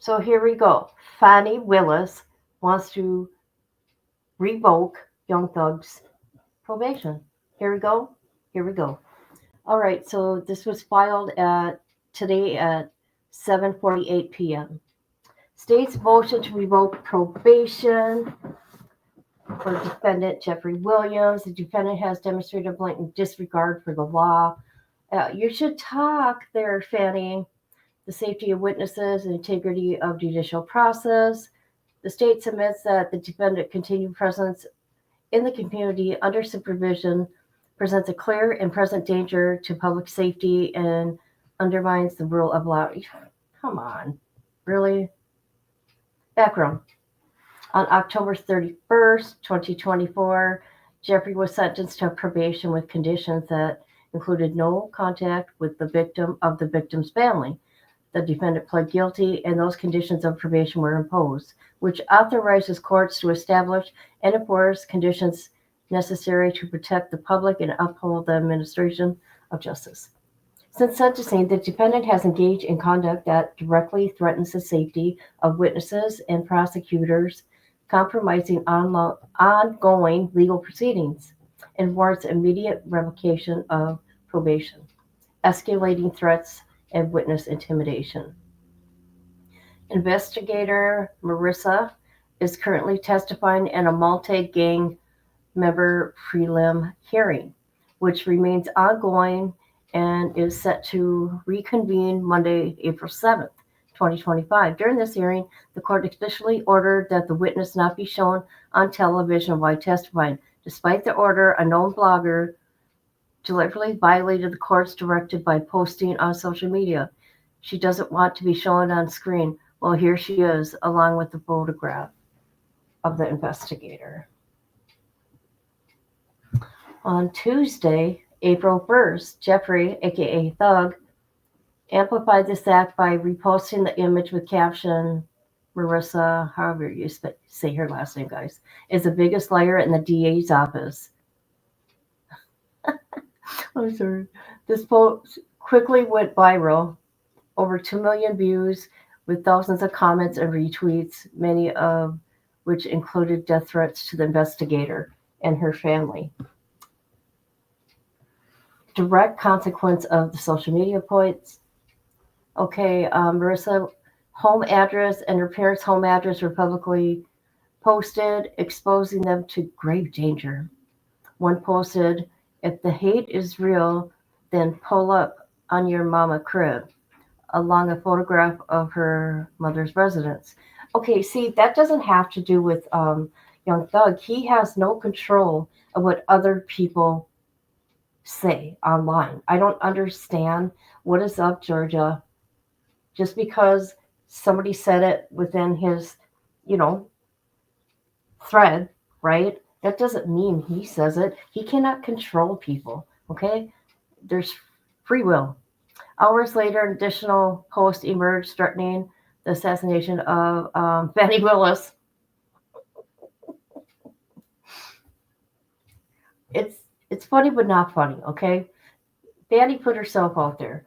So here we go. Fani Willis wants to revoke Young Thug's probation. Here we go. Here we go. All right. So this was filed at today at 7:48 p.m. State's motion to revoke probation for defendant Jeffrey Williams. The defendant has demonstrated a blatant disregard for the law. You should talk there, Fanny. The safety of witnesses and integrity of judicial process. The state submits that the defendant continued presence in the community under supervision presents a clear and present danger to public safety and undermines the rule of law. Come on, really? Background. On October 31st, 2024, Jeffrey was sentenced to probation with conditions that included no contact with the victim of the victim's family. The defendant pled guilty, and those conditions of probation were imposed, which authorizes courts to establish and enforce conditions necessary to protect the public and uphold the administration of justice. Since sentencing, the defendant has engaged in conduct that directly threatens the safety of witnesses and prosecutors, compromising ongoing legal proceedings, and warrants immediate revocation of probation, escalating threats and witness intimidation. Investigator Marissa is currently testifying in a multi-gang member prelim hearing, which remains ongoing and is set to reconvene Monday, April 7th, 2025. During this hearing, the court explicitly ordered that the witness not be shown on television while testifying. Despite the order, a known blogger deliberately violated the court's directive by posting on social media. She doesn't want to be shown on screen. Well, here she is, along with the photograph of the investigator. On Tuesday, April 1st, Jeffrey, aka Thug, amplified this act by reposting the image with caption, Marissa, however you say her last name, guys, is the biggest liar in the DA's office. I'm sorry. This post quickly went viral, over 2 million views, with thousands of comments and retweets, many of which included death threats to the investigator and her family. Direct consequence of the social media posts. Okay, Marissa home address and her parents' home address were publicly posted, exposing them to grave danger. One posted, if the hate is real, then pull up on your mama crib, along a photograph of her mother's residence. Okay, see, that doesn't have to do with Young Thug. He has no control of what other people say online. I don't understand what is up, Georgia. Just because somebody said it within his, you know, thread, right? That doesn't mean he says it. He cannot control people, okay? There's free will. Hours later, an additional post emerged threatening the assassination of Fani Willis. It's funny, but not funny, okay? Fani put herself out there.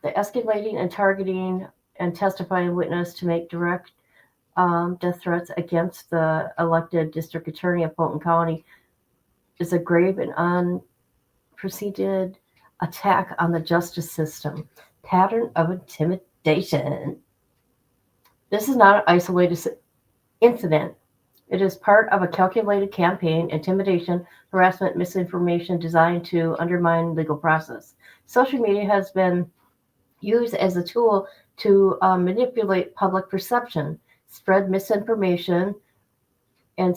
The escalating and targeting and testifying witness to make direct death threats against the elected district attorney of Fulton County is a grave and unprecedented attack on the justice system. Pattern of intimidation. This is not an isolated incident. It is part of a calculated campaign, intimidation, harassment, misinformation designed to undermine legal process. Social media has been used as a tool to manipulate public perception, spread misinformation, and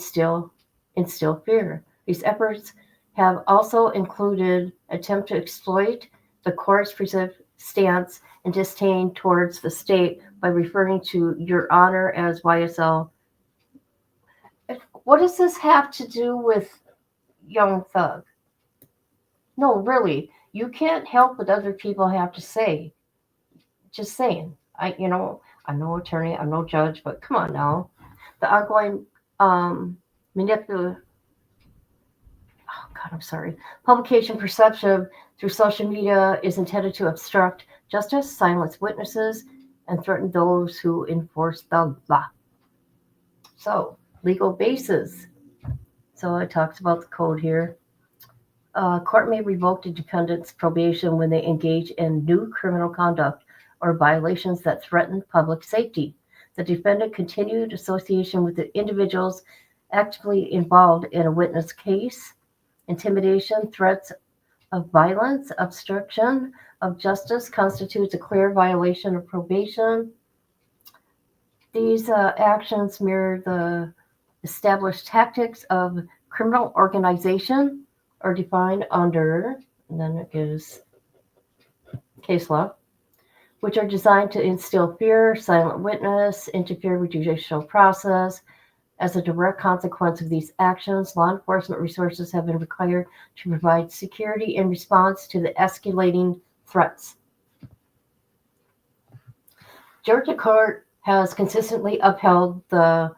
instill fear. These efforts have also included attempt to exploit the court's perceived stance and disdain towards the state by referring to Your Honor as YSL. What does this have to do with Young Thug? No, really, you can't help what other people have to say. Just saying. I'm no attorney, I'm no judge, but come on now. The ongoing manipulation. Oh God, I'm sorry. Publication perception through social media is intended to obstruct justice, silence witnesses, and threaten those who enforce the law. So, legal basis. So it talks about the code here. Court may revoke the defendant's probation when they engage in new criminal conduct or violations that threaten public safety. The defendant continued association with the individuals actively involved in a witness case, intimidation, threats of violence, obstruction of justice constitutes a clear violation of probation. These actions mirror the established tactics of criminal organization are defined under, and then it gives case law, which are designed to instill fear, silent witness, interfere with judicial process. As a direct consequence of these actions, law enforcement resources have been required to provide security in response to the escalating threats. Georgia court has consistently upheld the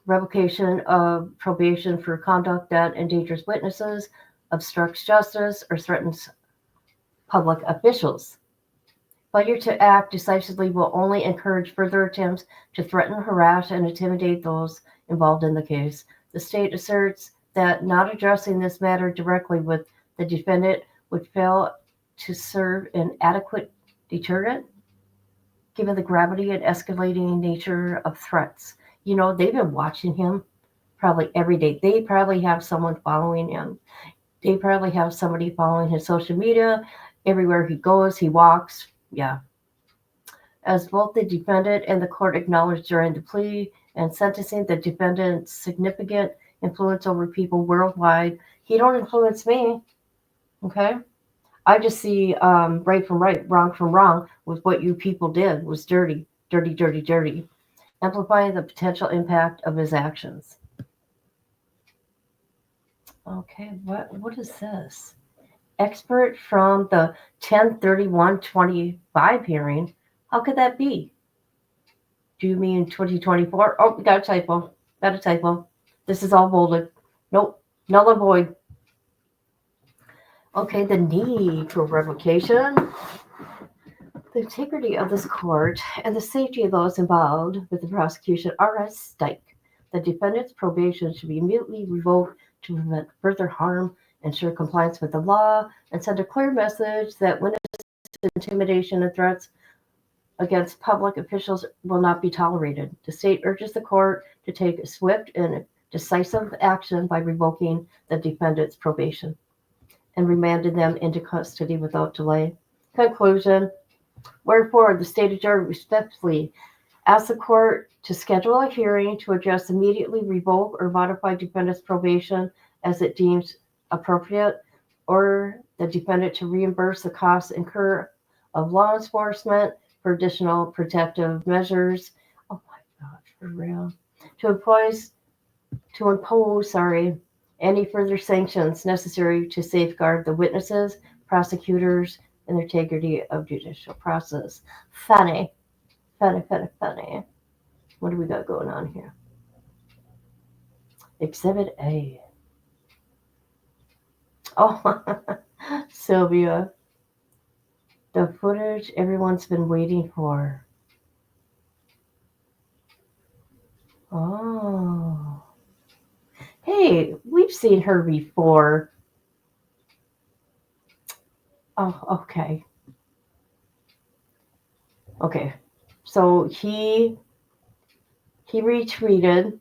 revocation of probation for conduct that endangers witnesses, obstructs justice, or threatens public officials. Failure to act decisively will only encourage further attempts to threaten, harass, and intimidate those involved in the case. The state asserts that not addressing this matter directly with the defendant would fail to serve an adequate deterrent, given the gravity and escalating nature of threats. You know, they've been watching him probably every day. They probably have someone following him. They probably have somebody following his social media. Everywhere he goes, he walks. Yeah. As both the defendant and the court acknowledged during the plea and sentencing, the defendant's significant influence over people worldwide. He don't influence me. Okay? I just see right from right, wrong from wrong with what you people did was dirty, dirty, dirty, dirty, amplifying the potential impact of his actions. Okay, what is this? Expert from the 10/31/25 hearing. How could that be? Do you mean 2024? Oh, we got a typo. Got a typo. This is all bolded. Nope. Null and void. Okay, the need for revocation. The integrity of this court and the safety of those involved with the prosecution are at stake. The defendant's probation should be immediately revoked to prevent further harm, ensure compliance with the law, and send a clear message that witness intimidation and threats against public officials will not be tolerated. The state urges the court to take swift and decisive action by revoking the defendant's probation and remanding them into custody without delay. Conclusion. Wherefore, the state of Georgia respectfully asks the court to schedule a hearing to address immediately revoke or modify defendant's probation as it deems appropriate, or the defendant to reimburse the costs incurred of law enforcement for additional protective measures. Oh my God, for real. To impose, any further sanctions necessary to safeguard the witnesses, prosecutors, and the integrity of judicial process. Funny. Funny. What do we got going on here? Exhibit A. Oh, Sylvia. The footage everyone's been waiting for. Oh. Hey, we've seen her before. Oh, okay. Okay. So he retweeted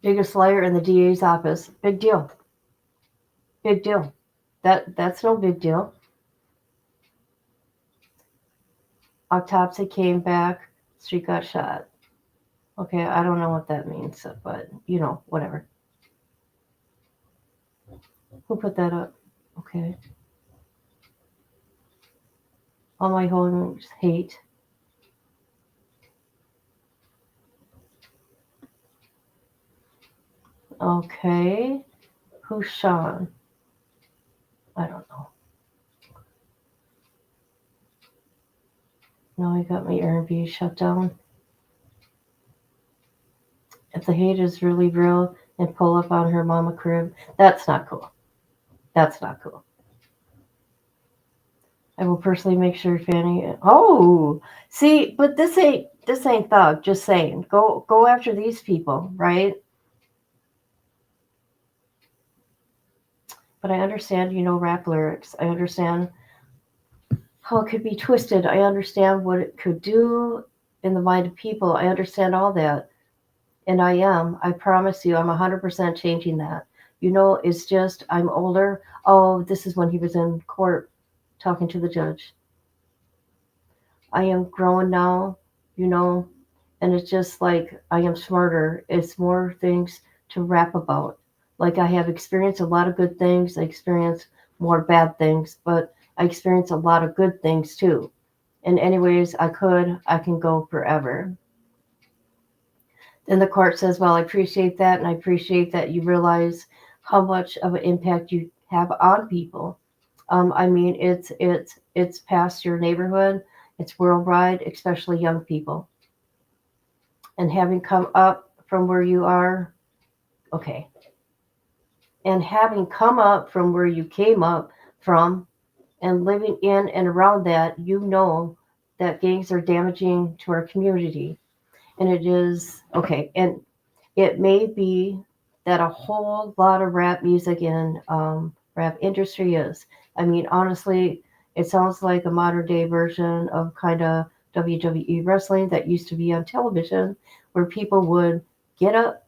biggest liar in the DA's office. Big deal. Big deal. That's no big deal. Autopsy came back. Street got shot. Okay, I don't know what that means, but whatever. Who put that up? Okay. All my homes hate. Okay. Who's Sean? I don't know. Now I got my Airbnb shut down. If the hate is really real and pull up on her mama crib, that's not cool. That's not cool. I will personally make sure Fanny. Oh, see, but this ain't thug. Just saying, go after these people, right? But I understand, rap lyrics. I understand how it could be twisted. I understand what it could do in the mind of people. I understand all that. And I promise you, I'm 100% changing that. It's just I'm older. Oh, this is when he was in court talking to the judge. I am grown now, you know, and it's just like I am smarter. It's more things to rap about. Like I have experienced a lot of good things, I experience more bad things, but I experience a lot of good things too. And anyways, I can go forever. Then the court says, well, I appreciate that, and I appreciate that you realize how much of an impact you have on people. I mean, it's past your neighborhood, it's worldwide, especially young people. And having come up from where you are, okay, and having come up from where you came up from, and living in and around that, that gangs are damaging to our community. And it is okay, and it may be that a whole lot of rap music and rap industry is. I mean, honestly, it sounds like a modern day version of kind of WWE wrestling that used to be on television, where people would get up,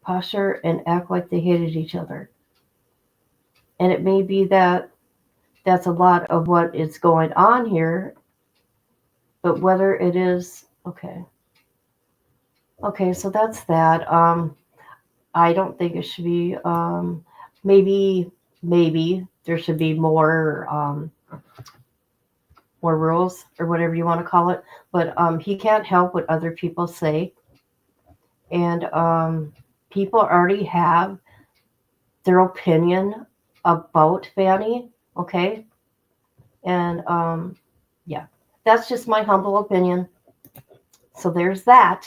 posture, and act like they hated each other. And it may be that that's a lot of what is going on here, but whether it is okay. Okay, so that's that. I don't think it should be. Maybe there should be more rules or whatever you want to call it. But he can't help what other people say, and people already have their opinion about Fanny. Okay, and yeah, that's just my humble opinion. So there's that.